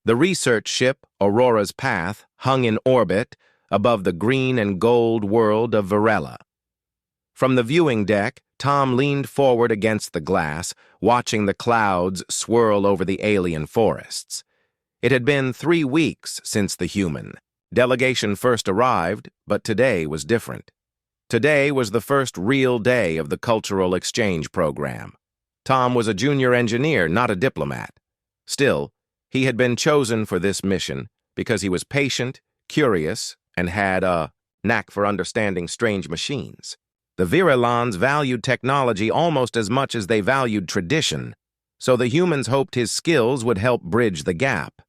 The research ship, Aurora's Path, hung in orbit above the green and gold world of Varela. From the viewing deck, Tom leaned forward against the glass, watching the clouds swirl over the alien forests. It had been 3 weeks since the human delegation first arrived, but today was different. Today was the first real day of the cultural exchange program. Tom was a junior engineer, not a diplomat. Still, he had been chosen for this mission because he was patient, curious, and had a knack for understanding strange machines. The Virelans valued technology almost as much as they valued tradition, so the humans hoped his skills would help bridge the gap.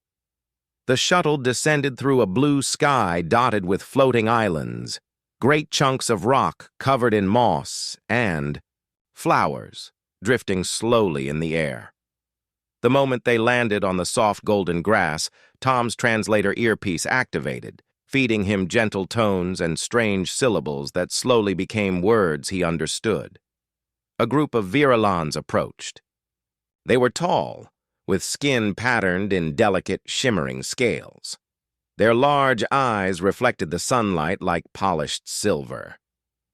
The shuttle descended through a blue sky dotted with floating islands, great chunks of rock covered in moss, and flowers drifting slowly in the air. The moment they landed on the soft golden grass, Tom's translator earpiece activated, feeding him gentle tones and strange syllables that slowly became words he understood. A group of Virelans approached. They were tall, with skin patterned in delicate, shimmering scales. Their large eyes reflected the sunlight like polished silver.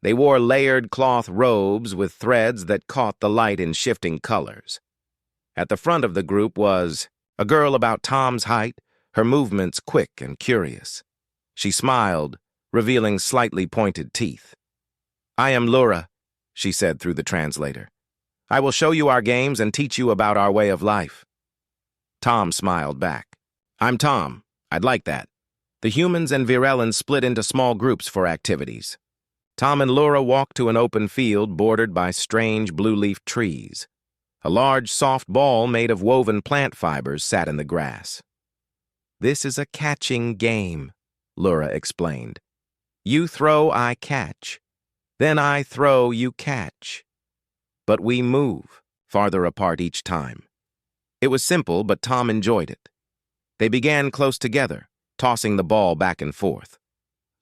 They wore layered cloth robes with threads that caught the light in shifting colors. At the front of the group was a girl about Tom's height, her movements quick and curious. She smiled, revealing slightly pointed teeth. "I am Lura," she said through the translator. "I will show you our games and teach you about our way of life." Tom smiled back. "I'm Tom. I'd like that." The humans and Virelans split into small groups for activities. Tom and Lura walked to an open field bordered by strange blue-leaf trees. A large soft ball made of woven plant fibers sat in the grass. "This is a catching game," Lura explained. "You throw, I catch. Then I throw, you catch. But we move farther apart each time." It was simple, but Tom enjoyed it. They began close together, tossing the ball back and forth.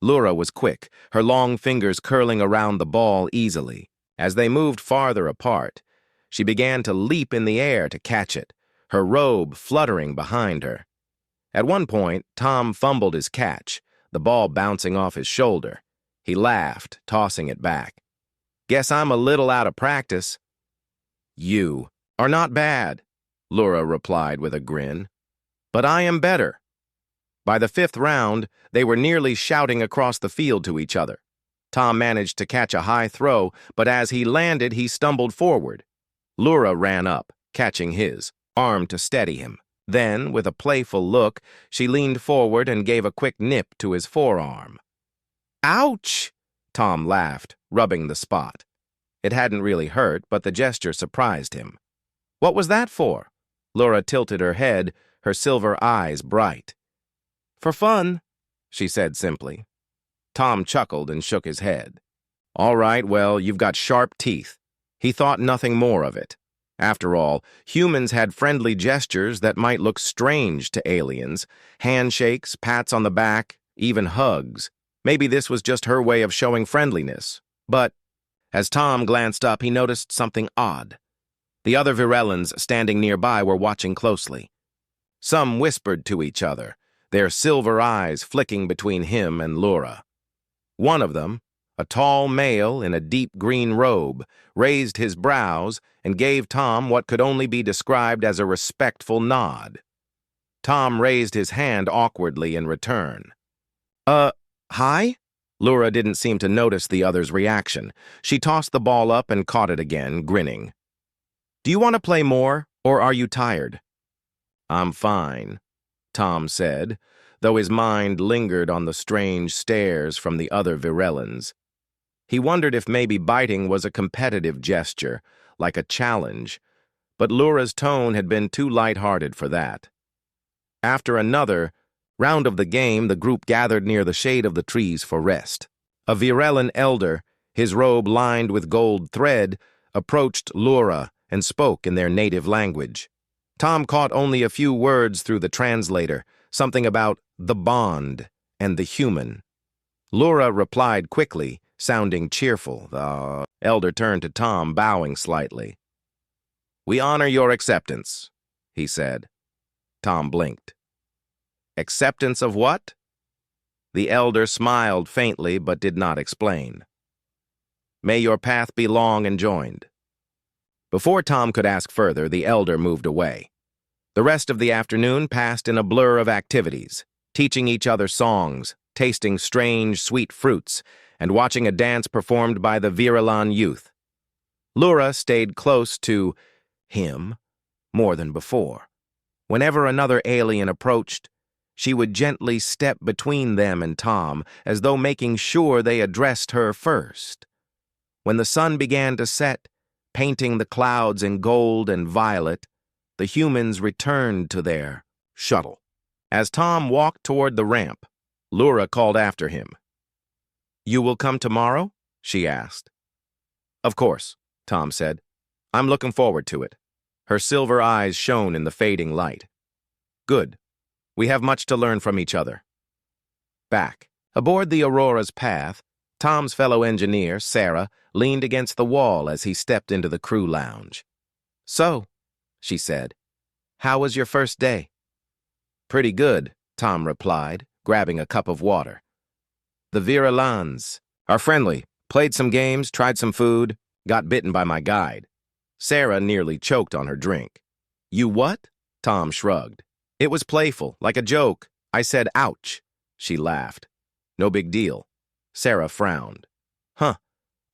Lura was quick, her long fingers curling around the ball easily. As they moved farther apart, she began to leap in the air to catch it, her robe fluttering behind her. At one point, Tom fumbled his catch, the ball bouncing off his shoulder. He laughed, tossing it back. "Guess I'm a little out of practice." "You are not bad," Lura replied with a grin. "But I am better." By the 5th round, they were nearly shouting across the field to each other. Tom managed to catch a high throw, but as he landed, he stumbled forward. Lura ran up, catching his arm to steady him. Then, with a playful look, she leaned forward and gave a quick nip to his forearm. "Ouch!" Tom laughed, rubbing the spot. It hadn't really hurt, but the gesture surprised him. "What was that for?" Lura tilted her head, her silver eyes bright. "For fun," she said simply. Tom chuckled and shook his head. "All right, well, you've got sharp teeth." He thought nothing more of it. After all, humans had friendly gestures that might look strange to aliens. Handshakes, pats on the back, even hugs. Maybe this was just her way of showing friendliness. But as Tom glanced up, he noticed something odd. The other Virelans standing nearby were watching closely. Some whispered to each other, their silver eyes flicking between him and Lura. One of them, a tall male in a deep green robe, raised his brows and gave Tom what could only be described as a respectful nod. Tom raised his hand awkwardly in return. Hi?" Lura didn't seem to notice the other's reaction. She tossed the ball up and caught it again, grinning. "Do you want to play more, or are you tired?" "I'm fine," Tom said, though his mind lingered on the strange stares from the other Virelans. He wondered if maybe biting was a competitive gesture, like a challenge, but Lura's tone had been too light-hearted for that. After another round of the game, the group gathered near the shade of the trees for rest. A Virelan elder, his robe lined with gold thread, approached Lura and spoke in their native language. Tom caught only a few words through the translator, something about the bond and the human. Lura replied quickly, sounding cheerful. The elder turned to Tom, bowing slightly. "We honor your acceptance," he said. Tom blinked. Acceptance of what? The elder smiled faintly but did not explain. May your path be long and joined. Before Tom could ask further, the elder moved away. The rest of the afternoon passed in a blur of activities, teaching each other songs, tasting strange, sweet fruits, and watching a dance performed by the Virilan youth. Lura stayed close to him more than before. Whenever another alien approached, she would gently step between them and Tom, as though making sure they addressed her first. When the sun began to set, painting the clouds in gold and violet, the humans returned to their shuttle. As Tom walked toward the ramp, Lura called after him. You will come tomorrow? She asked. Of course, Tom said. I'm looking forward to it. Her silver eyes shone in the fading light. Good. We have much to learn from each other. Back, aboard the Aurora's path, Tom's fellow engineer, Sarah, leaned against the wall as he stepped into the crew lounge. So, she said, how was your first day? Pretty good, Tom replied, grabbing a cup of water. The Virilans are friendly, played some games, tried some food, got bitten by my guide. Sarah nearly choked on her drink. You what? Tom shrugged. It was playful, like a joke. I said, ouch. She laughed. No big deal. Sarah frowned. Huh.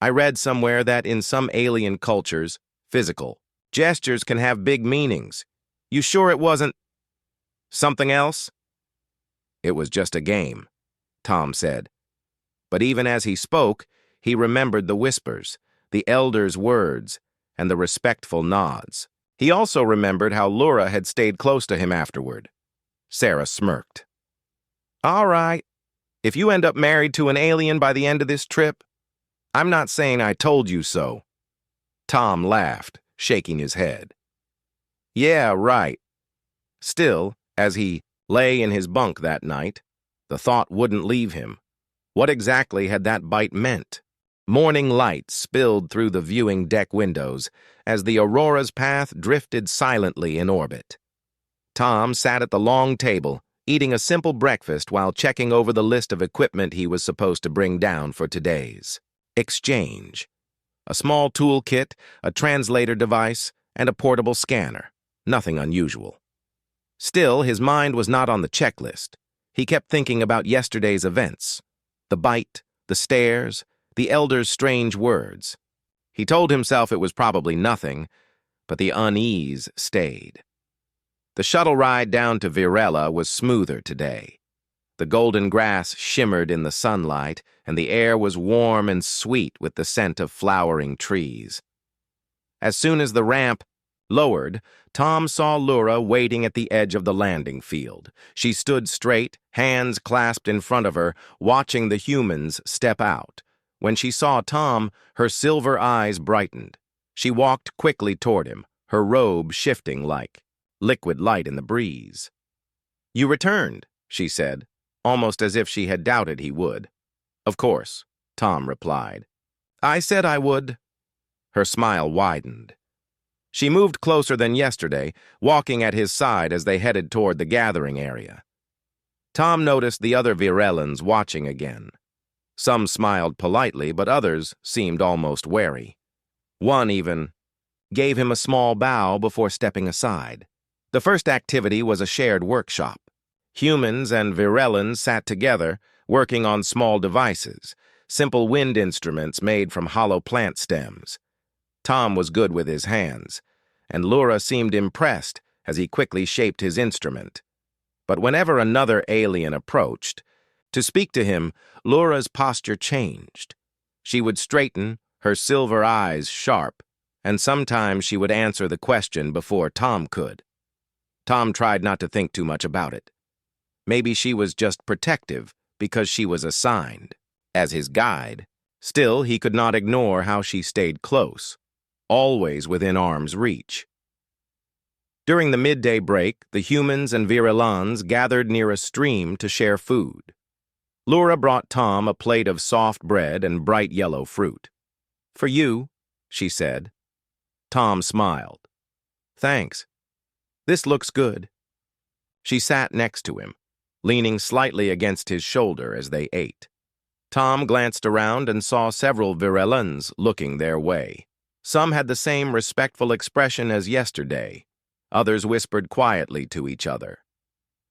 I read somewhere that in some alien cultures, physical gestures can have big meanings. You sure it wasn't something else? It was just a game, Tom said. But even as he spoke, he remembered the whispers, the elder's words, and the respectful nods. He also remembered how Lura had stayed close to him afterward. Sarah smirked. All right. If you end up married to an alien by the end of this trip, I'm not saying I told you so. Tom laughed, shaking his head. Yeah, right. Still, as he lay in his bunk that night, the thought wouldn't leave him. What exactly had that bite meant? Morning light spilled through the viewing deck windows as the Aurora's path drifted silently in orbit. Tom sat at the long table, eating a simple breakfast while checking over the list of equipment he was supposed to bring down for today's exchange. A small toolkit, a translator device, and a portable scanner. Nothing unusual. Still, his mind was not on the checklist. He kept thinking about yesterday's events. The bite, the stares, the elder's strange words. He told himself it was probably nothing, but the unease stayed. The shuttle ride down to Virella was smoother today. The golden grass shimmered in the sunlight, and the air was warm and sweet with the scent of flowering trees. As soon as the ramp lowered, Tom saw Lura waiting at the edge of the landing field. She stood straight, hands clasped in front of her, watching the humans step out. When she saw Tom, her silver eyes brightened. She walked quickly toward him, her robe shifting like liquid light in the breeze. You returned, she said, almost as if she had doubted he would. Of course, Tom replied. I said I would. Her smile widened. She moved closer than yesterday, walking at his side as they headed toward the gathering area. Tom noticed the other Virellans watching again. Some smiled politely, but others seemed almost wary. One even gave him a small bow before stepping aside. The first activity was a shared workshop. Humans and Virellans sat together, working on small devices, simple wind instruments made from hollow plant stems. Tom was good with his hands, and Lura seemed impressed as he quickly shaped his instrument. But whenever another alien approached, to speak to him, Lura's posture changed. She would straighten, her silver eyes sharp, and sometimes she would answer the question before Tom could. Tom tried not to think too much about it. Maybe she was just protective because she was assigned as his guide. Still, he could not ignore how she stayed close, always within arm's reach. During the midday break, the humans and Virellans gathered near a stream to share food. Lura brought Tom a plate of soft bread and bright yellow fruit. For you, she said. Tom smiled. Thanks. This looks good. She sat next to him. leaning slightly against his shoulder as they ate. Tom glanced around and saw several Virelans looking their way. Some had the same respectful expression as yesterday. Others whispered quietly to each other.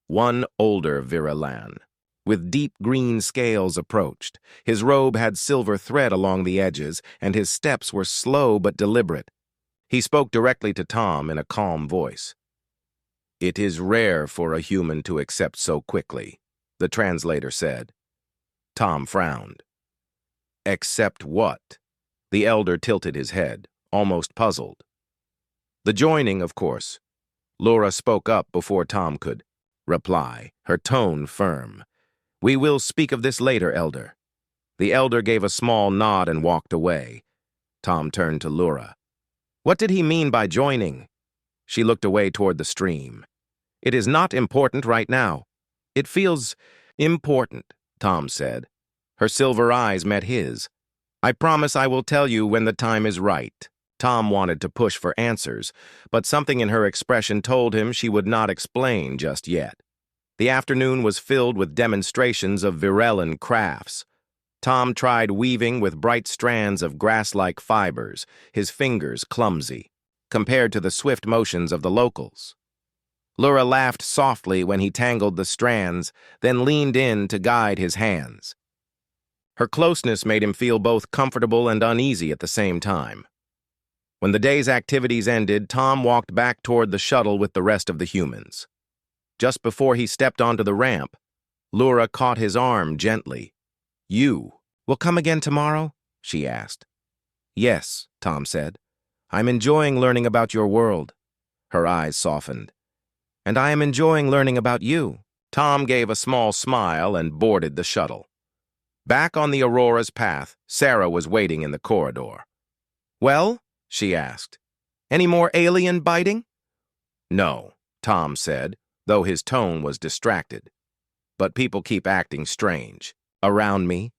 One older Virelan, with deep green scales, approached. His robe had silver thread along the edges, and his steps were slow but deliberate. He spoke directly to Tom in a calm voice. "It is rare for a human to accept so quickly," the translator said. Tom frowned. "Accept what?" The elder tilted his head, almost puzzled. "The joining, of course." Laura spoke up before Tom could reply, her tone firm. "We will speak of this later, Elder." The elder gave a small nod and walked away. Tom turned to Laura. "What did he mean by joining?" She looked away toward the stream. "It is not important right now." "It feels important," Tom said. Her silver eyes met his. "I promise I will tell you when the time is right." Tom wanted to push for answers, but something in her expression told him she would not explain just yet. The afternoon was filled with demonstrations of Virelan crafts. Tom tried weaving with bright strands of grass-like fibers, his fingers clumsy, compared to the swift motions of the locals. Laura laughed softly when he tangled the strands, then leaned in to guide his hands. Her closeness made him feel both comfortable and uneasy at the same time. When the day's activities ended, Tom walked back toward the shuttle with the rest of the humans. Just before he stepped onto the ramp, Laura caught his arm gently. "You will come again tomorrow?" she asked. "Yes," Tom said. "I'm enjoying learning about your world." Her eyes softened. "And I am enjoying learning about you." Tom gave a small smile and boarded the shuttle. Back on the Aurora's path, Sarah was waiting in the corridor. "Well?" she asked. "Any more alien biting?" "No," Tom said, though his tone was distracted. "But people keep acting strange. Around me."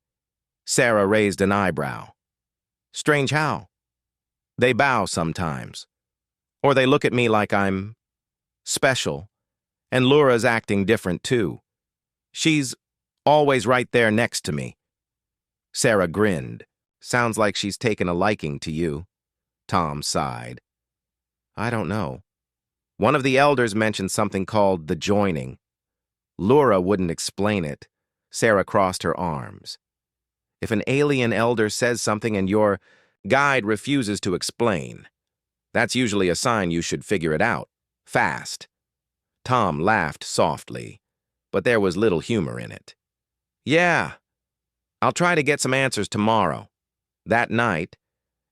Sarah raised an eyebrow. "Strange how?" "They bow sometimes. Or they look at me like I'm special. And Laura's acting different too. She's always right there next to me." Sarah grinned. "Sounds like she's taken a liking to you." Tom sighed. "I don't know. One of the elders mentioned something called the joining. Laura wouldn't explain it." Sarah crossed her arms. "If an alien elder says something and your guide refuses to explain, that's usually a sign you should figure it out. Fast." Tom laughed softly, but there was little humor in it. "Yeah, I'll try to get some answers tomorrow." That night,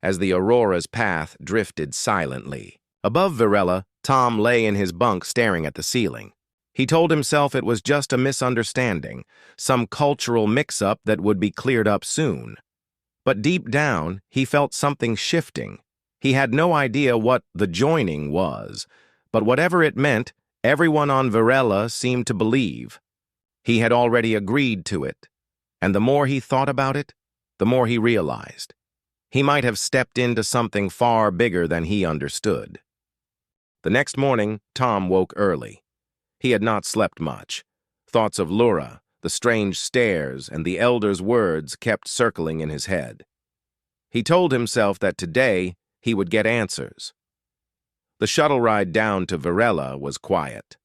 as the Aurora's path drifted silently, above Virella, Tom lay in his bunk staring at the ceiling. He told himself it was just a misunderstanding, some cultural mix-up that would be cleared up soon. But deep down, he felt something shifting. He had no idea what the joining was, but whatever it meant, everyone on Virella seemed to believe. He had already agreed to it, and the more he thought about it, the more he realized. He might have stepped into something far bigger than he understood. The next morning, Tom woke early. He had not slept much. Thoughts of Laura, the strange stares, and the elder's words kept circling in his head. He told himself that today he would get answers. The shuttle ride down to Virella was quiet.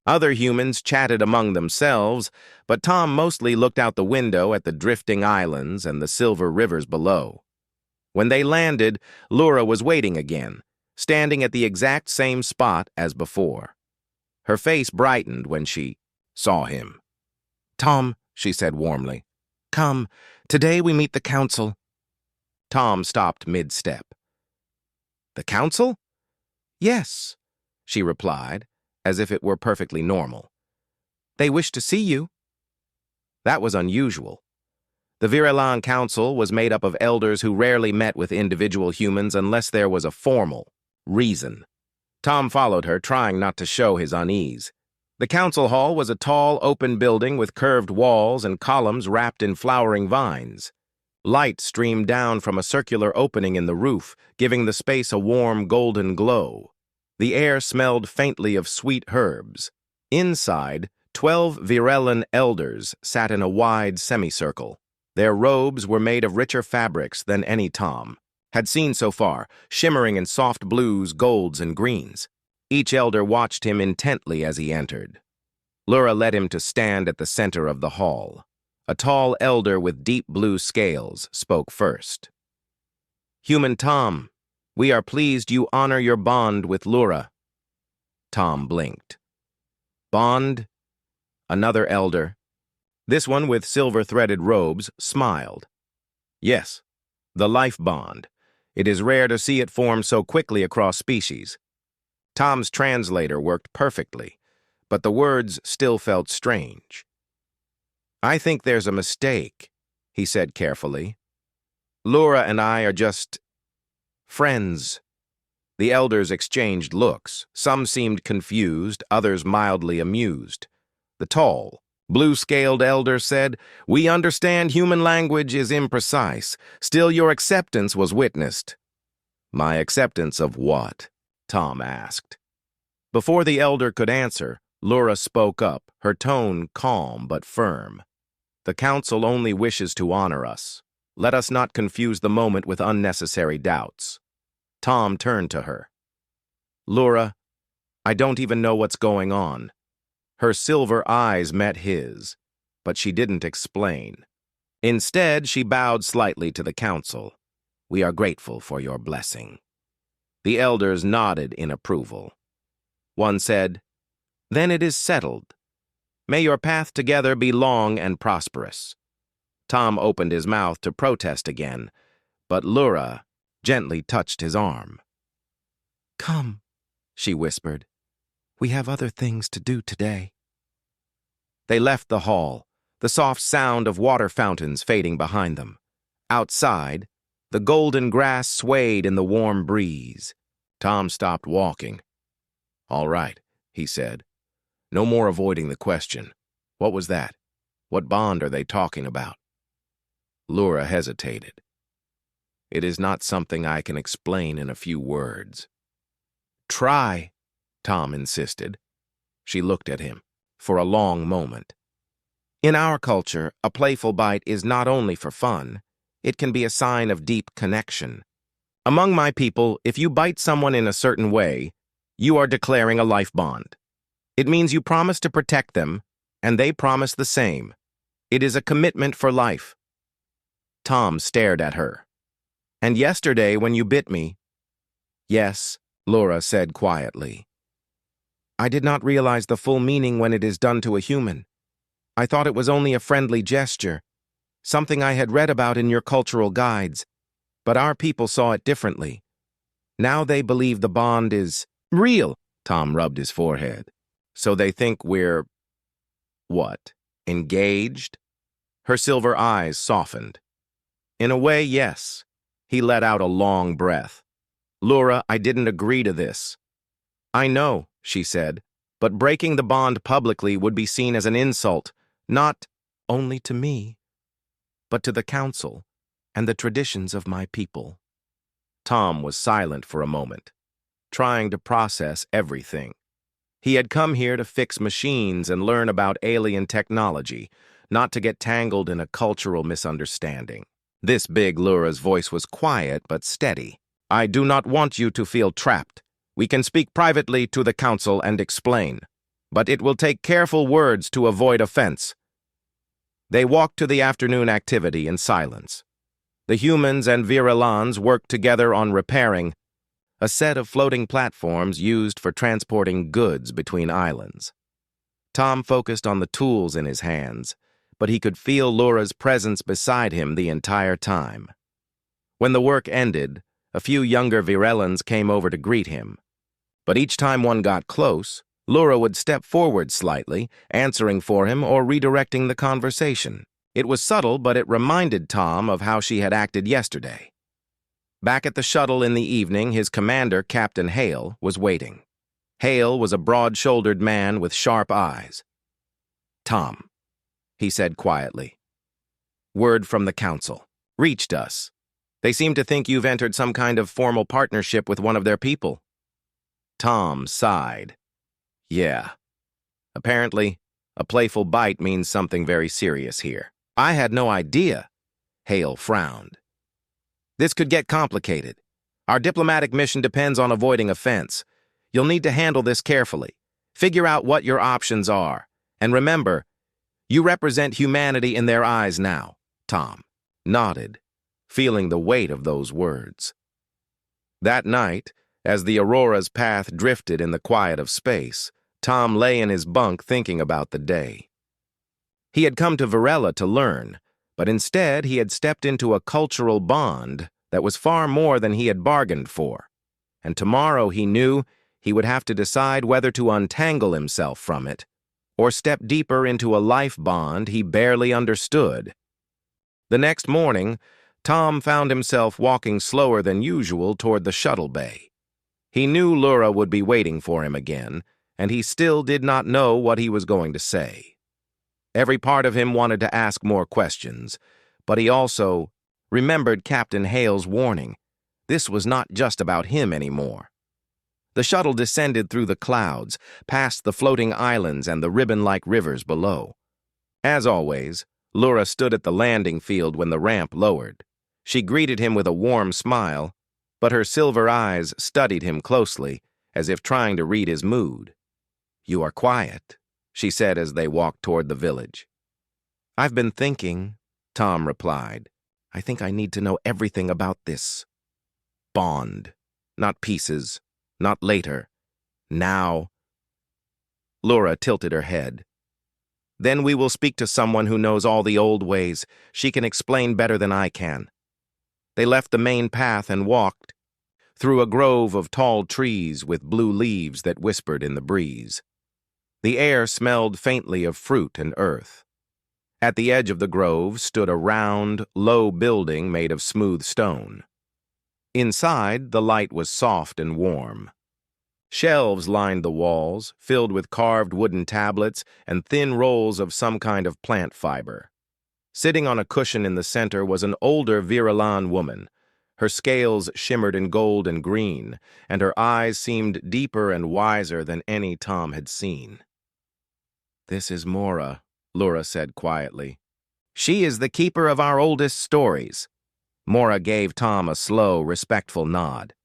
Other humans chatted among themselves, but Tom mostly looked out the window at the drifting islands and the silver rivers below. When they landed, Laura was waiting again, standing at the exact same spot as before. Her face brightened when she saw him. "Tom," she said warmly, "come, today we meet the council." Tom stopped mid-step. "The council?" "Yes," she replied, as if it were perfectly normal. "They wish to see you." That was unusual. The Virelan Council was made up of elders who rarely met with individual humans unless there was a formal reason. Tom followed her, trying not to show his unease. The council hall was a tall, open building with curved walls and columns wrapped in flowering vines. Light streamed down from a circular opening in the roof, giving the space a warm, golden glow. The air smelled faintly of sweet herbs. Inside, 12 Virellan elders sat in a wide semicircle. Their robes were made of richer fabrics than any Tom had seen so far, shimmering in soft blues, golds, and greens. Each elder watched him intently as he entered. Lura led him to stand at the center of the hall. A tall elder with deep blue scales spoke first. "Human Tom, we are pleased you honor your bond with Lura." Tom blinked. "Bond?" Another elder, this one with silver-threaded robes, smiled. "Yes, the life bond. It is rare to see it form so quickly across species." Tom's translator worked perfectly, but the words still felt strange. "I think there's a mistake," he said carefully. "Lura and I are just friends." The elders exchanged looks. Some seemed confused, others mildly amused. The tall, blue-scaled elder said, "We understand human language is imprecise. Still, your acceptance was witnessed." "My acceptance of what?" Tom asked. Before the elder could answer, Lura spoke up, her tone calm but firm. "The council only wishes to honor us. Let us not confuse the moment with unnecessary doubts." Tom turned to her. "Lura, I don't even know what's going on." Her silver eyes met his, but she didn't explain. Instead, she bowed slightly to the council. "We are grateful for your blessing." The elders nodded in approval. One said, "Then it is settled. May your path together be long and prosperous." Tom opened his mouth to protest again, but Lura gently touched his arm. "Come," she whispered. "We have other things to do today." They left the hall, the soft sound of water fountains fading behind them. Outside, the golden grass swayed in the warm breeze. Tom stopped walking. "All right," he said. "No more avoiding the question. What was that? What bond are they talking about?" Lura hesitated. "It is not something I can explain in a few words." "Try," Tom insisted. She looked at him for a long moment. "In our culture, a playful bite is not only for fun, it can be a sign of deep connection. Among my people, if you bite someone in a certain way, you are declaring a life bond. It means you promise to protect them, and they promise the same. It is a commitment for life." Tom stared at her. "And yesterday when you bit me—" "Yes," Lura said quietly. "I did not realize the full meaning when it is done to a human. I thought it was only a friendly gesture, something I had read about in your cultural guides, but our people saw it differently. Now they believe the bond is real." Tom rubbed his forehead. "So they think we're, what, engaged?" Her silver eyes softened. "In a way, yes." He let out a long breath. "Lura, I didn't agree to this." "I know," she said, "but breaking the bond publicly would be seen as an insult, not only to me, but to the council and the traditions of my people." Tom was silent for a moment, trying to process everything. He had come here to fix machines and learn about alien technology, not to get tangled in a cultural misunderstanding. This big Lura's voice was quiet but steady. "I do not want you to feel trapped. We can speak privately to the council and explain, but it will take careful words to avoid offense." They walked to the afternoon activity in silence. The humans and Virellans worked together on repairing a set of floating platforms used for transporting goods between islands. Tom focused on the tools in his hands, but he could feel Lura's presence beside him the entire time. When the work ended, a few younger Virellans came over to greet him. But each time one got close, Lura would step forward slightly, answering for him or redirecting the conversation. It was subtle, but it reminded Tom of how she had acted yesterday. Back at the shuttle in the evening, his commander, Captain Hale, was waiting. Hale was a broad-shouldered man with sharp eyes. "Tom," he said quietly. "Word from the council. Reached us. They seem to think you've entered some kind of formal partnership with one of their people." Tom sighed. "Yeah. Apparently, A playful bite means something very serious here. I had no idea. Hale frowned. This could get complicated. Our diplomatic mission depends on avoiding offense. You'll need to handle this carefully. Figure out what your options are. And remember, you represent humanity in their eyes now. Tom nodded, feeling the weight of those words. That night, as the Aurora's path drifted in the quiet of space, Tom lay in his bunk thinking about the day. He had come to Varela to learn, but instead he had stepped into a cultural bond that was far more than he had bargained for. And tomorrow, he knew, he would have to decide whether to untangle himself from it or step deeper into a life bond he barely understood. The next morning, Tom found himself walking slower than usual toward the shuttle bay. He knew Lura would be waiting for him again, and he still did not know what he was going to say. Every part of him wanted to ask more questions, but he also remembered Captain Hale's warning. This was not just about him anymore. The shuttle descended through the clouds, past the floating islands and the ribbon-like rivers below. As always, Lura stood at the landing field when the ramp lowered. She greeted him with a warm smile, but her silver eyes studied him closely, as if trying to read his mood. "You are quiet," she said as they walked toward the village. "I've been thinking," Tom replied. "I think I need to know everything about this bond. Not pieces, not later. Now." Lura tilted her head. "Then we will speak to someone who knows all the old ways. She can explain better than I can." They left the main path and walked through a grove of tall trees with blue leaves that whispered in the breeze. The air smelled faintly of fruit and earth. At the edge of the grove stood a round, low building made of smooth stone. Inside, the light was soft and warm. Shelves lined the walls, filled with carved wooden tablets and thin rolls of some kind of plant fiber. Sitting on a cushion in the center was an older Virilan woman. Her scales shimmered in gold and green, and her eyes seemed deeper and wiser than any Tom had seen. "This is Mora," Lura said quietly. "She is the keeper of our oldest stories." Mora gave Tom a slow, respectful nod.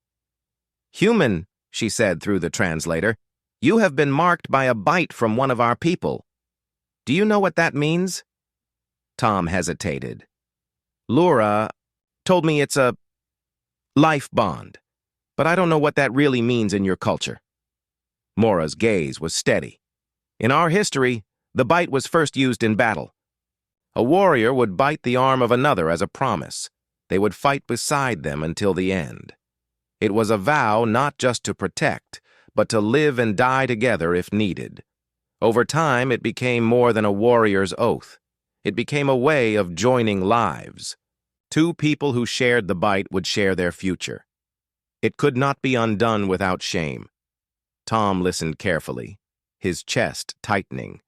"Human," she said through the translator, "you have been marked by a bite from one of our people. Do you know what that means?" Tom hesitated. "Lura told me it's a life bond, but I don't know what that really means in your culture." Mora's gaze was steady. "In our history, the bite was first used in battle. A warrior would bite the arm of another as a promise. They would fight beside them until the end. It was a vow not just to protect, but to live and die together if needed. Over time, it became more than a warrior's oath. It became a way of joining lives. Two people who shared the bite would share their future. It could not be undone without shame. Tom listened carefully, his chest tightening.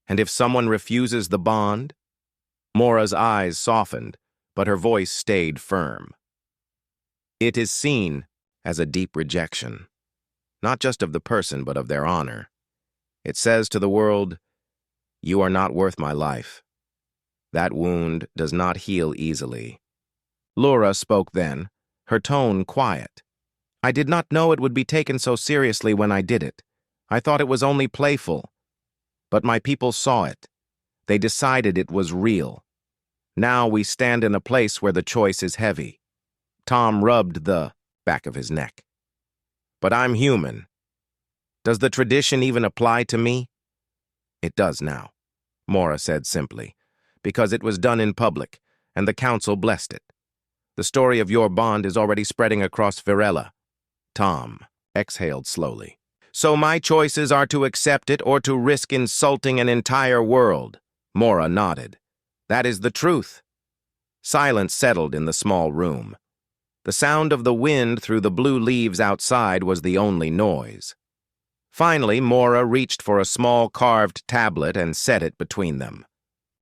"And if someone refuses the bond?" Mora's eyes softened, but her voice stayed firm. "It is seen as a deep rejection, not just of the person, but of their honor. It says to the world, 'You are not worth my life.' That wound does not heal easily." Lura spoke then, her tone quiet. "I did not know it would be taken so seriously when I did it. I thought it was only playful. But my people saw it. They decided it was real. Now we stand in a place where the choice is heavy." Tom rubbed the back of his neck. "But I'm human. Does the tradition even apply to me?" "It does now," Mora said simply, "because it was done in public, and the council blessed it. The story of your bond is already spreading across Varela." Tom exhaled slowly. "So my choices are to accept it or to risk insulting an entire world." Mora nodded. "That is the truth." Silence settled in the small room. The sound of the wind through the blue leaves outside was the only noise. Finally, Mora reached for a small carved tablet and set it between them.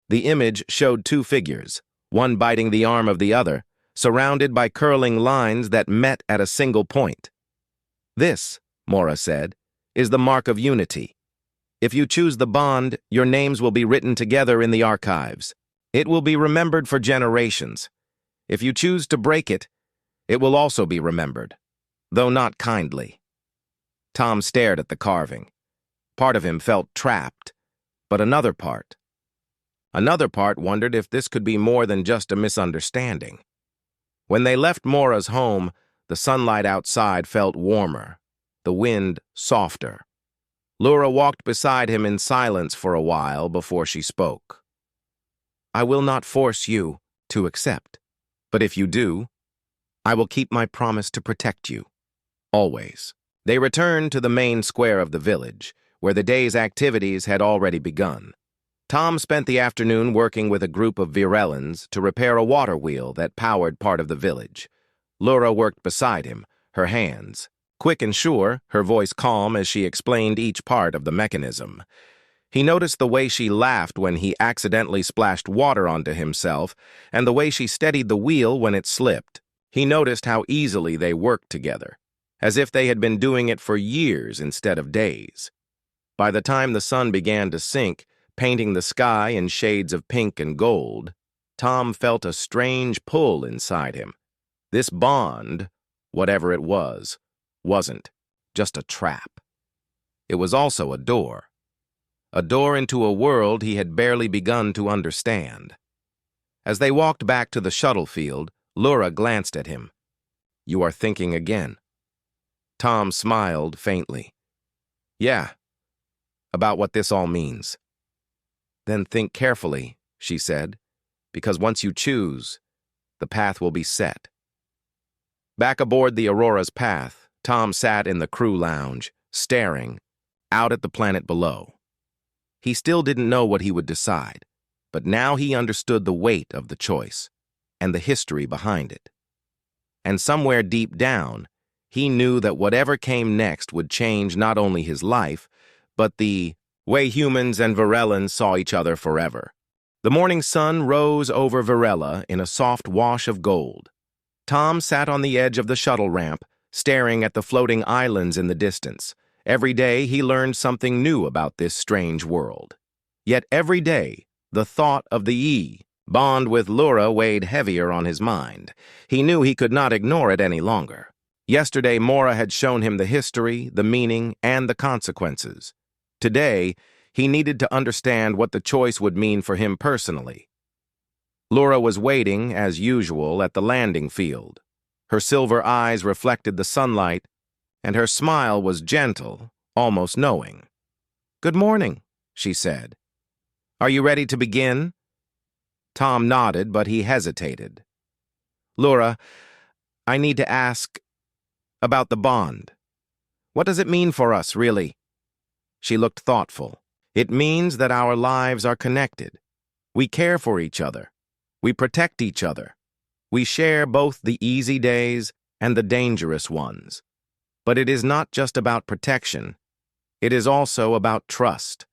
The image showed two figures, one biting the arm of the other, surrounded by curling lines that met at a single point. "This," Mora said, "is the mark of unity. If you choose the bond, your names will be written together in the archives. It will be remembered for generations. If you choose to break it, it will also be remembered, though not kindly. Tom stared at the carving. Part of him felt trapped, but another part wondered if this could be more than just a misunderstanding. When they left Mora's home, the sunlight outside felt warmer, the wind softer. Lura walked beside him in silence for a while before she spoke. I will not force you to accept, but if you do, I will keep my promise to protect you. Always. They returned to the main square of the village, where the day's activities had already begun. Tom spent the afternoon working with a group of Virellans to repair a water wheel that powered part of the village. Lura worked beside him, her hands quick and sure, her voice calm as she explained each part of the mechanism. He noticed the way she laughed when he accidentally splashed water onto himself, and the way she steadied the wheel when it slipped. He noticed how easily they worked together, as if they had been doing it for years instead of days. By the time the sun began to sink, painting the sky in shades of pink and gold, Tom felt a strange pull inside him. This bond, whatever it was, wasn't just a trap. It was also a door into a world he had barely begun to understand. As they walked back to the shuttle field, Lura glanced at him. You are thinking again. Tom smiled faintly. Yeah, about what this all means. Then think carefully, she said, because once you choose, the path will be set. Back aboard the Aurora's path, Tom sat in the crew lounge, staring out at the planet below. He still didn't know what he would decide, but now he understood the weight of the choice and the history behind it. And somewhere deep down, he knew that whatever came next would change not only his life, but the way humans and Virellans saw each other forever. The morning sun rose over Virella in a soft wash of gold. Tom sat on the edge of the shuttle ramp, staring at the floating islands in the distance. Every day he learned something new about this strange world. Yet every day, the thought of the bond with Lura weighed heavier on his mind. He knew he could not ignore it any longer. Yesterday, Mora had shown him the history, the meaning, and the consequences. Today, he needed to understand what the choice would mean for him personally. Lura was waiting, as usual, at the landing field. Her silver eyes reflected the sunlight, and her smile was gentle, almost knowing. Good morning, she said. Are you ready to begin? Tom nodded, but he hesitated. Lura, I need to ask about the bond. What does it mean for us, really? She looked thoughtful. It means that our lives are connected. We care for each other. We protect each other. We share both the easy days and the dangerous ones. But it is not just about protection. It is also about trust.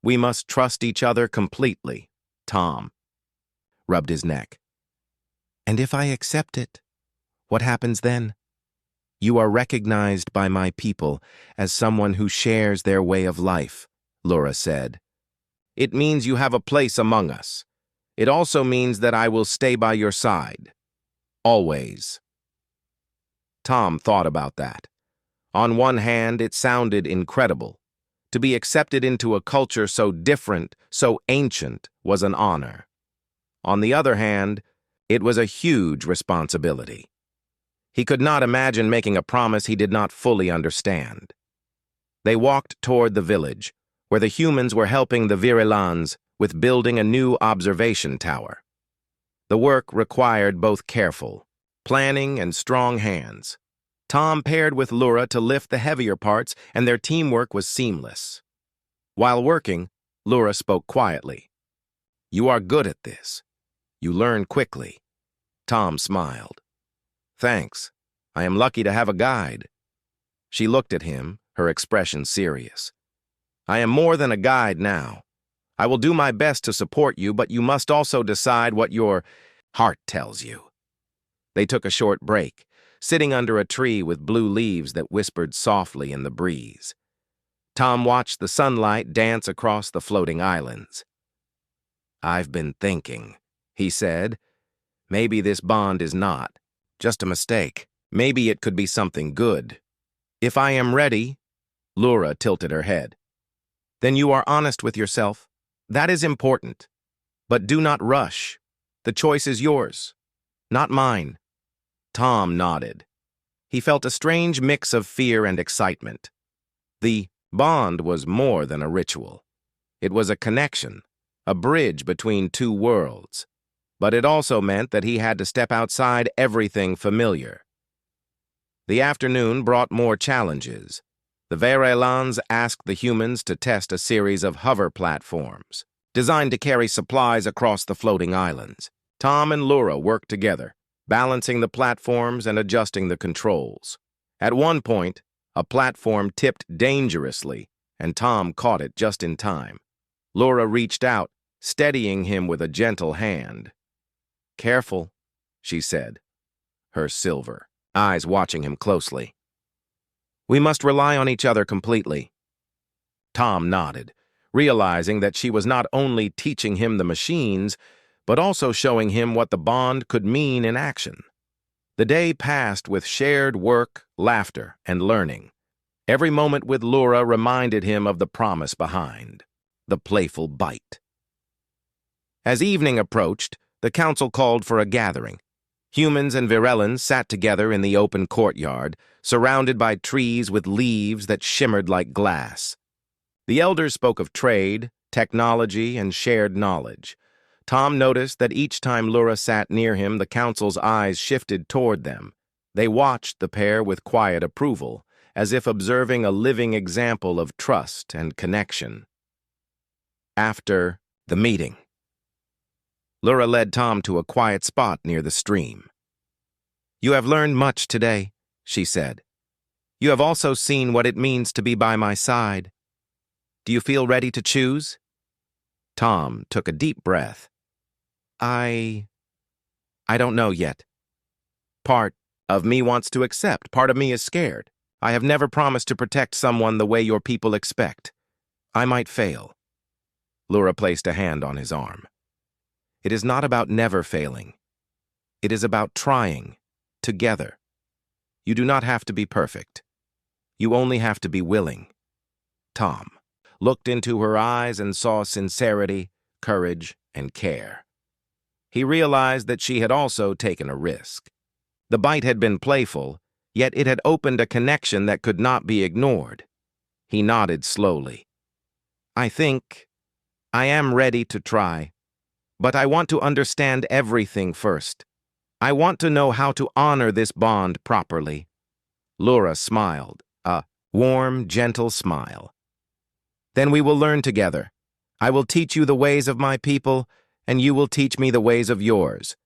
We must trust each other completely. Tom rubbed his neck. And if I accept it, what happens then? You are recognized by my people as someone who shares their way of life, Lura said. It means you have a place among us. It also means that I will stay by your side. Always. Tom thought about that. On one hand, it sounded incredible. To be accepted into a culture so different, so ancient, was an honor. On the other hand, it was a huge responsibility. He could not imagine making a promise he did not fully understand. They walked toward the village, where the humans were helping the Virellans with building a new observation tower. The work required both careful planning and strong hands. Tom paired with Lura to lift the heavier parts, and their teamwork was seamless. While working, Lura spoke quietly. You are good at this. You learn quickly. Tom smiled. Thanks. I am lucky to have a guide. She looked at him, her expression serious. I am more than a guide now. I will do my best to support you, but you must also decide what your heart tells you. They took a short break, sitting under a tree with blue leaves that whispered softly in the breeze. Tom watched the sunlight dance across the floating islands. "I've been thinking," he said. "Maybe this bond is not just a mistake. Maybe it could be something good. If I am ready," Laura tilted her head, "then you are honest with yourself. That is important. But do not rush. The choice is yours, not mine." Tom nodded. He felt a strange mix of fear and excitement. The bond was more than a ritual. It was a connection, a bridge between two worlds. But it also meant that he had to step outside everything familiar. The afternoon brought more challenges. The Verelans asked the humans to test a series of hover platforms, designed to carry supplies across the floating islands. Tom and Laura worked together, balancing the platforms and adjusting the controls. At one point, a platform tipped dangerously, and Tom caught it just in time. Laura reached out, steadying him with a gentle hand. "Careful," she said, her silver eyes watching him closely. "We must rely on each other completely." Tom nodded, realizing that she was not only teaching him the machines, but also showing him what the bond could mean in action. The day passed with shared work, laughter, and learning. Every moment with Laura reminded him of the promise behind the playful bite. As evening approached, the council called for a gathering. Humans and Virelans sat together in the open courtyard, surrounded by trees with leaves that shimmered like glass. The elders spoke of trade, technology, and shared knowledge. Tom noticed that each time Laura sat near him, the council's eyes shifted toward them. They watched the pair with quiet approval, as if observing a living example of trust and connection. After the meeting, Laura led Tom to a quiet spot near the stream. "You have learned much today," she said. "You have also seen what it means to be by my side. Do you feel ready to choose?" Tom took a deep breath. I don't know yet. Part of me wants to accept. Part of me is scared. I have never promised to protect someone the way your people expect. I might fail." Laura placed a hand on his arm. "It is not about never failing. It is about trying, together. You do not have to be perfect. You only have to be willing." Tom looked into her eyes and saw sincerity, courage, and care. He realized that she had also taken a risk. The bite had been playful, yet it had opened a connection that could not be ignored. He nodded slowly. "I think I am ready to try, but I want to understand everything first. I want to know how to honor this bond properly." Laura smiled, a warm, gentle smile. "Then we will learn together. I will teach you the ways of my people, and you will teach me the ways of yours.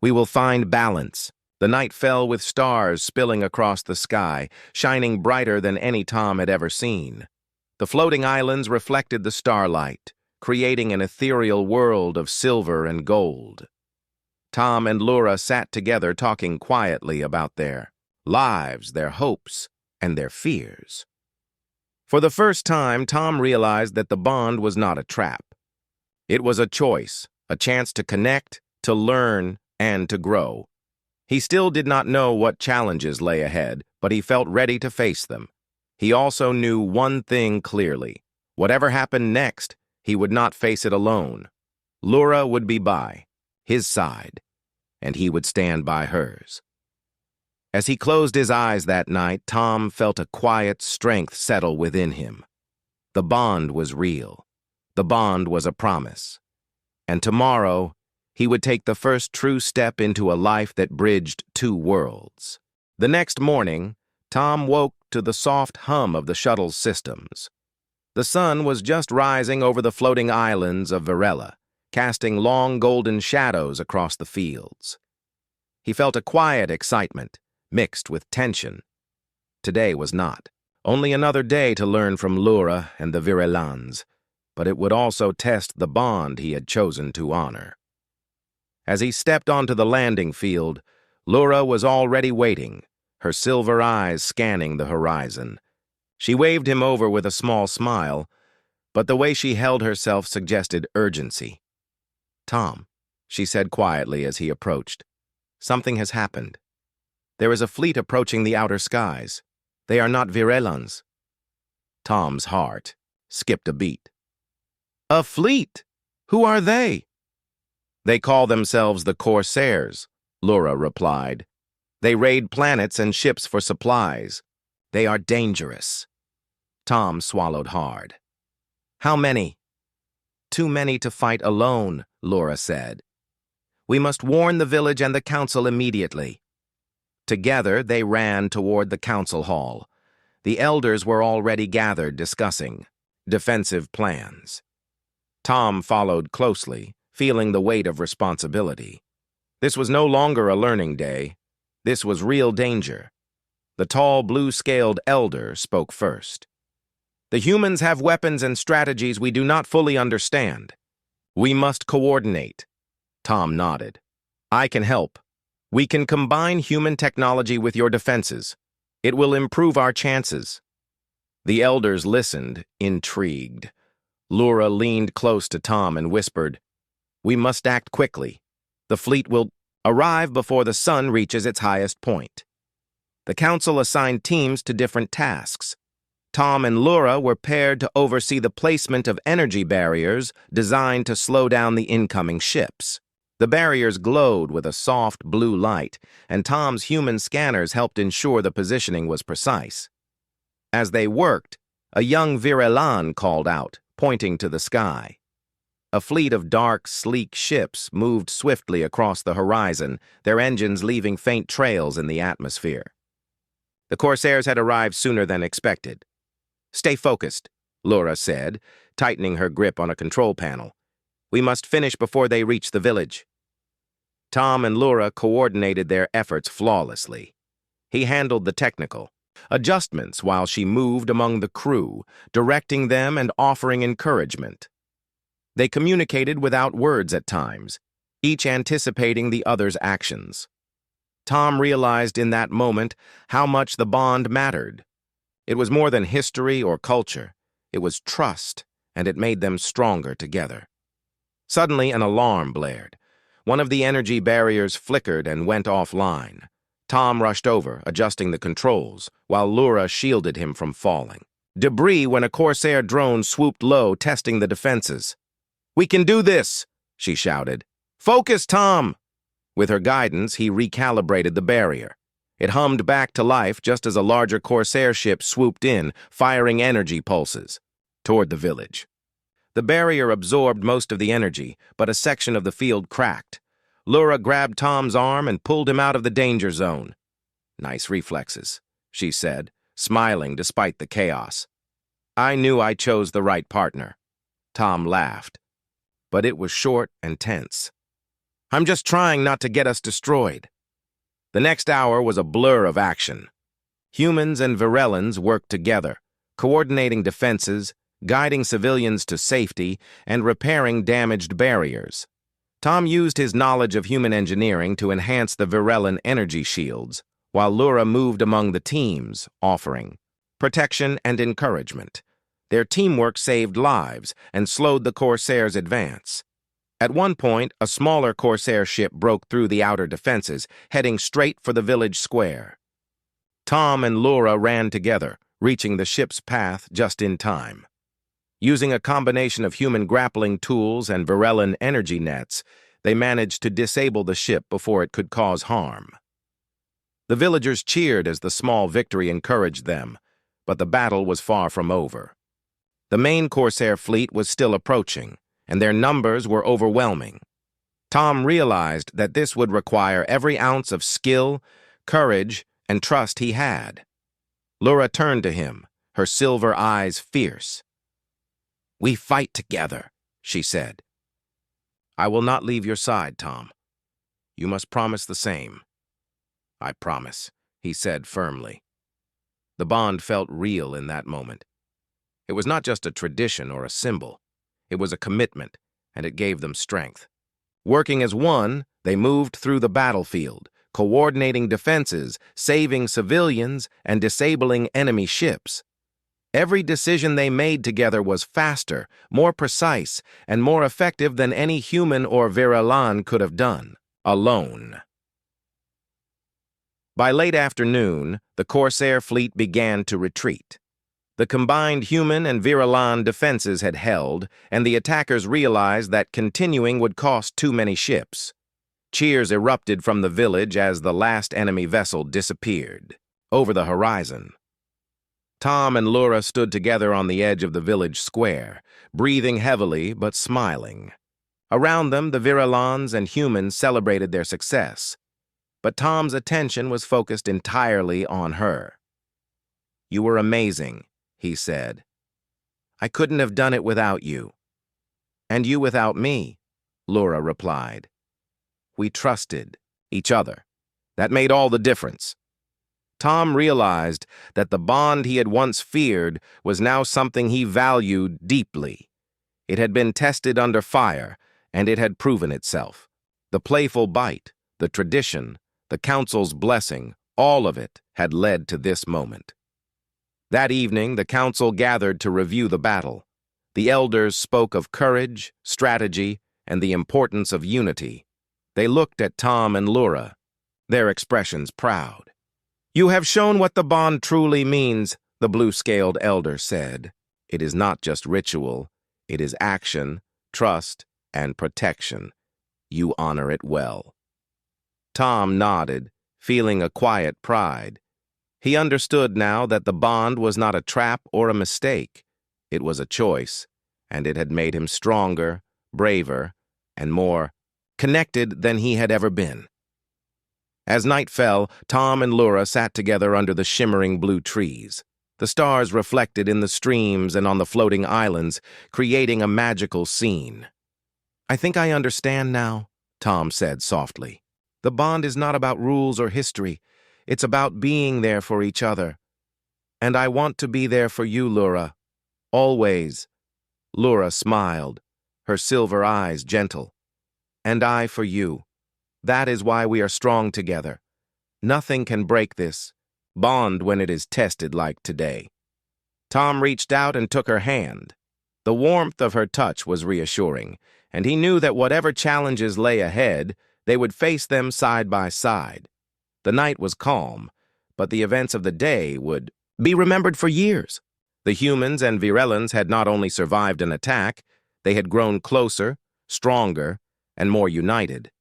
We will find balance." The night fell with stars spilling across the sky, shining brighter than any Tom had ever seen. The floating islands reflected the starlight, creating an ethereal world of silver and gold. Tom and Laura sat together talking quietly about their lives, their hopes, and their fears. For the first time, Tom realized that the bond was not a trap. It was a choice, a chance to connect, to learn, and to grow. He still did not know what challenges lay ahead, but he felt ready to face them. He also knew one thing clearly. Whatever happened next, he would not face it alone. Laura would be by his side, and he would stand by hers. As he closed his eyes that night, Tom felt a quiet strength settle within him. The bond was real. The bond was a promise. And tomorrow, he would take the first true step into a life that bridged two worlds. The next morning, Tom woke to the soft hum of the shuttle's systems. The sun was just rising over the floating islands of Varela, casting long golden shadows across the fields. He felt a quiet excitement, mixed with tension. Today was not only another day to learn from Laura and the Virelans, but it would also test the bond he had chosen to honor. As he stepped onto the landing field, Laura was already waiting, her silver eyes scanning the horizon. She waved him over with a small smile, but the way she held herself suggested urgency. "Tom," she said quietly as he approached, "something has happened. There is a fleet approaching the outer skies. They are not Virelans." Tom's heart skipped a beat. "A fleet? Who are they?" "They call themselves the Corsairs," Laura replied. "They raid planets and ships for supplies. They are dangerous." Tom swallowed hard. "How many?" "Too many to fight alone," Laura said. "We must warn the village and the council immediately." Together, they ran toward the council hall. The elders were already gathered discussing defensive plans. Tom followed closely, feeling the weight of responsibility. This was no longer a learning day. This was real danger. The tall, blue-scaled elder spoke first. "The humans have weapons and strategies we do not fully understand. We must coordinate." Tom nodded. "I can help. We can combine human technology with your defenses. It will improve our chances." The elders listened, intrigued. Laura leaned close to Tom and whispered, "We must act quickly. The fleet will arrive before the sun reaches its highest point." The council assigned teams to different tasks. Tom and Laura were paired to oversee the placement of energy barriers designed to slow down the incoming ships. The barriers glowed with a soft blue light, and Tom's human scanners helped ensure the positioning was precise. As they worked, a young Virelan called out, pointing to the sky. A fleet of dark, sleek ships moved swiftly across the horizon, their engines leaving faint trails in the atmosphere. The Corsairs had arrived sooner than expected. "Stay focused," Laura said, tightening her grip on a control panel. "We must finish before they reach the village." Tom and Laura coordinated their efforts flawlessly. He handled the technical adjustments while she moved among the crew, directing them and offering encouragement. They communicated without words at times, each anticipating the other's actions. Tom realized in that moment how much the bond mattered. It was more than history or culture. It was trust, and it made them stronger together. Suddenly, an alarm blared. One of the energy barriers flickered and went offline. Tom rushed over, adjusting the controls, while Laura shielded him from falling. Debris when a Corsair drone swooped low, testing the defenses. "We can do this!" she shouted. "Focus, Tom!" With her guidance, he recalibrated the barrier. It hummed back to life just as a larger Corsair ship swooped in, firing energy pulses toward the village. The barrier absorbed most of the energy, but a section of the field cracked. Laura grabbed Tom's arm and pulled him out of the danger zone. "Nice reflexes," she said, smiling despite the chaos. "I knew I chose the right partner." Tom laughed, but it was short and tense. "I'm just trying not to get us destroyed." The next hour was a blur of action. Humans and Virelans worked together, coordinating defenses, guiding civilians to safety, and repairing damaged barriers. Tom used his knowledge of human engineering to enhance the Virelan energy shields, while Laura moved among the teams, offering protection and encouragement. Their teamwork saved lives and slowed the Corsairs' advance. At one point, a smaller Corsair ship broke through the outer defenses, heading straight for the village square. Tom and Laura ran together, reaching the ship's path just in time. Using a combination of human grappling tools and Virelan energy nets, they managed to disable the ship before it could cause harm. The villagers cheered as the small victory encouraged them, but the battle was far from over. The main Corsair fleet was still approaching, and their numbers were overwhelming. Tom realized that this would require every ounce of skill, courage, and trust he had. Laura turned to him, her silver eyes fierce. "We fight together," she said. "I will not leave your side, Tom. You must promise the same." "I promise," he said firmly. The bond felt real in that moment. It was not just a tradition or a symbol. It was a commitment, and it gave them strength. Working as one, they moved through the battlefield, coordinating defenses, saving civilians, and disabling enemy ships. Every decision they made together was faster, more precise, and more effective than any human or Virilan could have done, alone. By late afternoon, the Corsair fleet began to retreat. The combined human and Virilan defenses had held, and the attackers realized that continuing would cost too many ships. Cheers erupted from the village as the last enemy vessel disappeared over the horizon. Tom and Laura stood together on the edge of the village square, breathing heavily but smiling. Around them, the Virilans and humans celebrated their success, but Tom's attention was focused entirely on her. "You were amazing," he said. "I couldn't have done it without you." "And you without me," Laura replied. "We trusted each other. That made all the difference." Tom realized that the bond he had once feared was now something he valued deeply. It had been tested under fire, and it had proven itself. The playful bite, the tradition, the council's blessing, all of it had led to this moment. That evening, the council gathered to review the battle. The elders spoke of courage, strategy, and the importance of unity. They looked at Tom and Laura, their expressions proud. "You have shown what the bond truly means," the blue-scaled elder said. "It is not just ritual, it is action, trust, and protection. You honor it well." Tom nodded, feeling a quiet pride. He understood now that the bond was not a trap or a mistake. It was a choice, and it had made him stronger, braver, and more connected than he had ever been. As night fell, Tom and Laura sat together under the shimmering blue trees. The stars reflected in the streams and on the floating islands, creating a magical scene. "I think I understand now," Tom said softly. "The bond is not about rules or history. It's about being there for each other. And I want to be there for you, Laura. Always." Laura smiled, her silver eyes gentle. "And I for you. That is why we are strong together. Nothing can break this bond when it is tested like today." Tom reached out and took her hand. The warmth of her touch was reassuring, and he knew that whatever challenges lay ahead, they would face them side by side. The night was calm, but the events of the day would be remembered for years. The humans and Virelans had not only survived an attack, they had grown closer, stronger, and more united.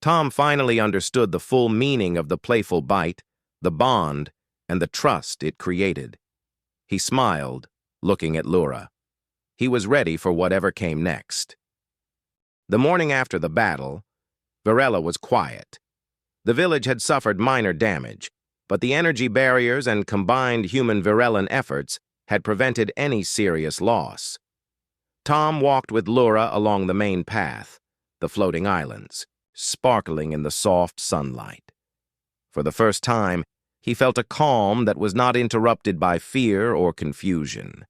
Tom finally understood the full meaning of the playful bite, the bond, and the trust it created. He smiled, looking at Laura. He was ready for whatever came next. The morning after the battle, Virella was quiet. The village had suffered minor damage, but the energy barriers and combined human-Virellan efforts had prevented any serious loss. Tom walked with Laura along the main path, the floating islands, sparkling in the soft sunlight. For the first time, he felt a calm that was not interrupted by fear or confusion.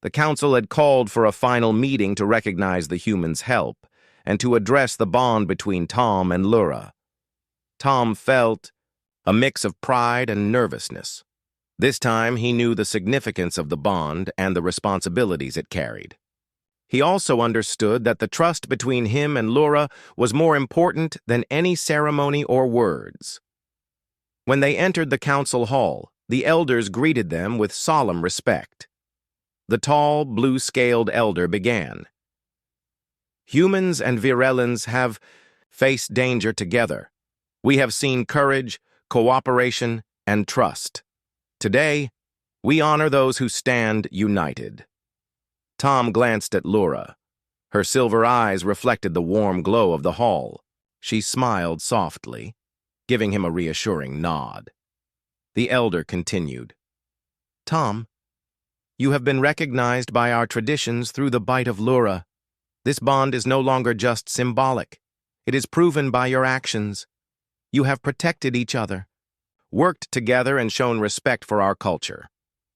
The council had called for a final meeting to recognize the humans' help and to address the bond between Tom and Laura. Tom felt a mix of pride and nervousness. This time, he knew the significance of the bond and the responsibilities it carried. He also understood that the trust between him and Laura was more important than any ceremony or words. When they entered the council hall, the elders greeted them with solemn respect. The tall, blue-scaled elder began. "Humans and Virellans have faced danger together. We have seen courage, cooperation, and trust. Today, we honor those who stand united." Tom glanced at Laura. Her silver eyes reflected the warm glow of the hall. She smiled softly, giving him a reassuring nod. The elder continued. "Tom, you have been recognized by our traditions through the bite of Laura. This bond is no longer just symbolic. It is proven by your actions. You have protected each other, worked together, and shown respect for our culture.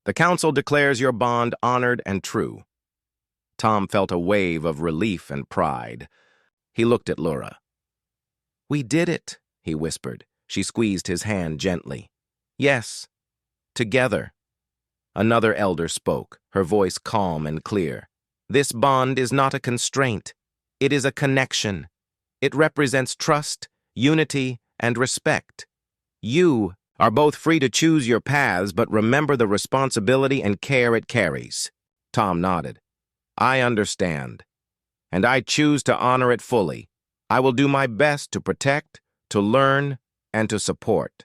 The council declares your bond honored and true." Tom felt a wave of relief and pride. He looked at Laura. "We did it," he whispered. She squeezed his hand gently. "Yes, together." Another elder spoke, her voice calm and clear. This bond is not a constraint. It is a connection. It represents trust, unity, and respect. You are both free to choose your paths, but remember the responsibility and care it carries. Tom nodded. I understand, and I choose to honor it fully. I will do my best to protect, to learn, and to support.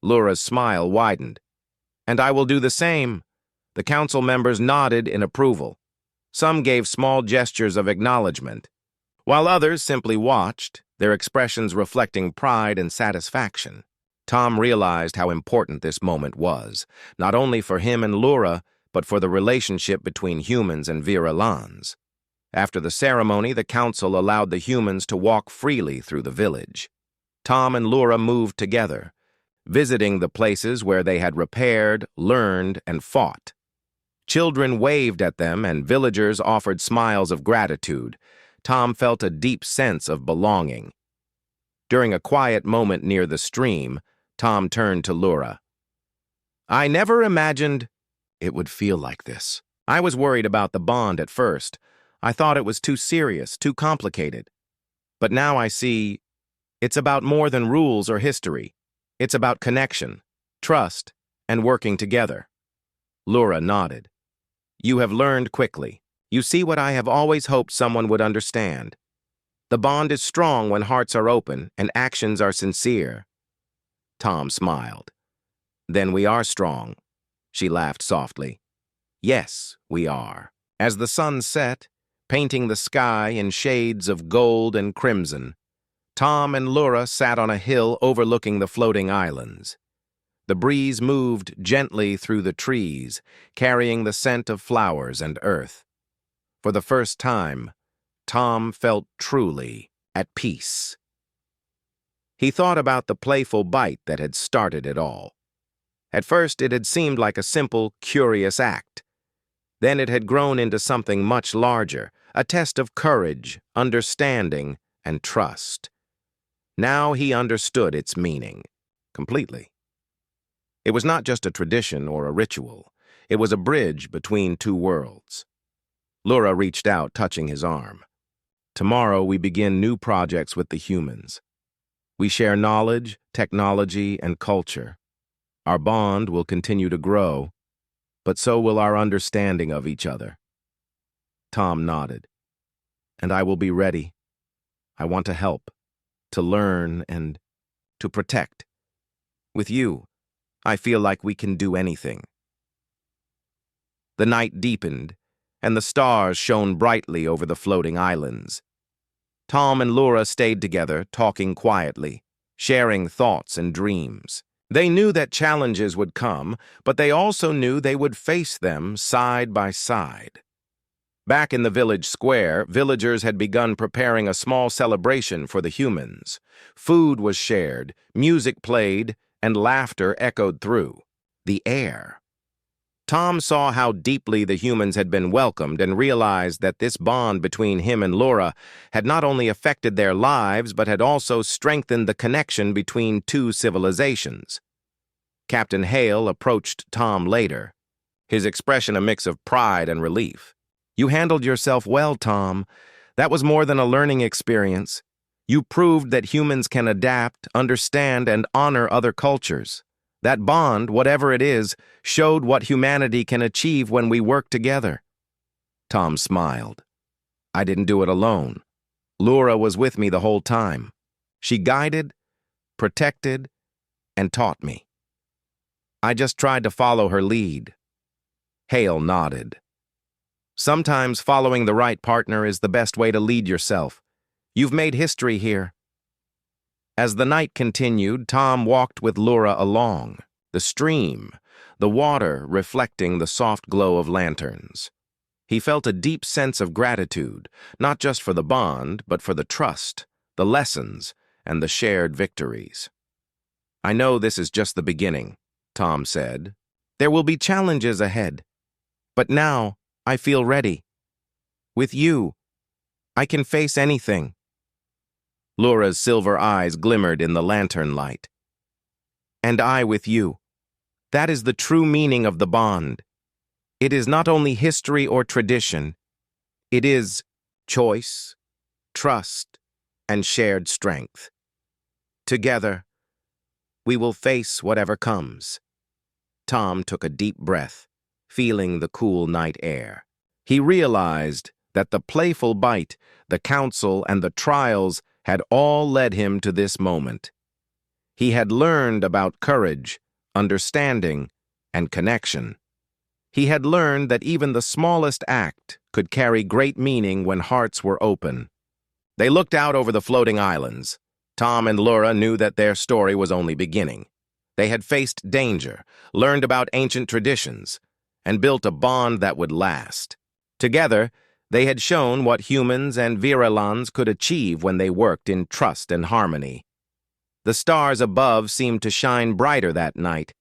Lura's smile widened. And I will do the same. The council members nodded in approval. Some gave small gestures of acknowledgement, while others simply watched, their expressions reflecting pride and satisfaction. Tom realized how important this moment was, not only for him and Lura, but for the relationship between humans and Viralans. After the ceremony, the council allowed the humans to walk freely through the village. Tom and Lura moved together, visiting the places where they had repaired, learned, and fought. Children waved at them and villagers offered smiles of gratitude. Tom felt a deep sense of belonging. During a quiet moment near the stream, Tom turned to Lura. I never imagined it would feel like this. I was worried about the bond at first. I thought it was too serious, too complicated. But now I see it's about more than rules or history. It's about connection, trust, and working together. Lura nodded. You have learned quickly. You see what I have always hoped someone would understand. The bond is strong when hearts are open and actions are sincere. Tom smiled. Then we are strong. She laughed softly. Yes, we are. As the sun set, painting the sky in shades of gold and crimson, Tom and Lura sat on a hill overlooking the floating islands. The breeze moved gently through the trees, carrying the scent of flowers and earth. For the first time, Tom felt truly at peace. He thought about the playful bite that had started it all. At first, it had seemed like a simple, curious act. Then it had grown into something much larger, a test of courage, understanding, and trust. Now he understood its meaning completely. It was not just a tradition or a ritual. It was a bridge between two worlds. Lura reached out, touching his arm. Tomorrow we begin new projects with the humans. We share knowledge, technology, and culture. Our bond will continue to grow, but so will our understanding of each other. Tom nodded. And I will be ready. I want to help, to learn, and to protect. With you, I feel like we can do anything. The night deepened, and the stars shone brightly over the floating islands. Tom and Lura stayed together, talking quietly, sharing thoughts and dreams. They knew that challenges would come, but they also knew they would face them side by side. Back in the village square, villagers had begun preparing a small celebration for the humans. Food was shared, music played, and laughter echoed through the air. Tom saw how deeply the humans had been welcomed and realized that this bond between him and Lura had not only affected their lives but had also strengthened the connection between two civilizations. Captain Hale approached Tom later, his expression a mix of pride and relief. You handled yourself well, Tom. That was more than a learning experience. You proved that humans can adapt, understand, and honor other cultures. That bond, whatever it is, showed what humanity can achieve when we work together. Tom smiled. I didn't do it alone. Lura was with me the whole time. She guided, protected, and taught me. I just tried to follow her lead. Hale nodded. Sometimes following the right partner is the best way to lead yourself. You've made history here. As the night continued, Tom walked with Lura along the stream, the water reflecting the soft glow of lanterns. He felt a deep sense of gratitude, not just for the bond, but for the trust, the lessons, and the shared victories. I know this is just the beginning, Tom said. There will be challenges ahead. But now, I feel ready. With you, I can face anything. Lura's silver eyes glimmered in the lantern light. And I with you. That is the true meaning of the bond. It is not only history or tradition, it is choice, trust, and shared strength. Together, we will face whatever comes. Tom took a deep breath, feeling the cool night air. He realized that the playful bite, the council, and the trials had all led him to this moment. He had learned about courage, understanding, and connection. He had learned that even the smallest act could carry great meaning when hearts were open. They looked out over the floating islands. Tom and Laura knew that their story was only beginning. They had faced danger, learned about ancient traditions, and built a bond that would last. Together, they had shown what humans and virelans could achieve when they worked in trust and harmony. The stars above seemed to shine brighter that night,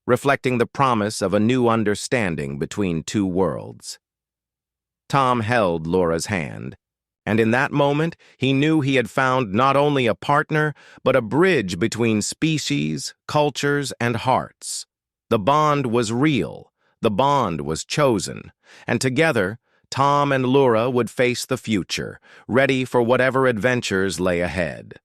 reflecting the promise of a new understanding between two worlds. Tom held Laura's hand, and in that moment he knew he had found not only a partner, but a bridge between species, cultures, and hearts. The bond was real, the bond was chosen, and together, Tom and Laura would face the future, ready for whatever adventures lay ahead.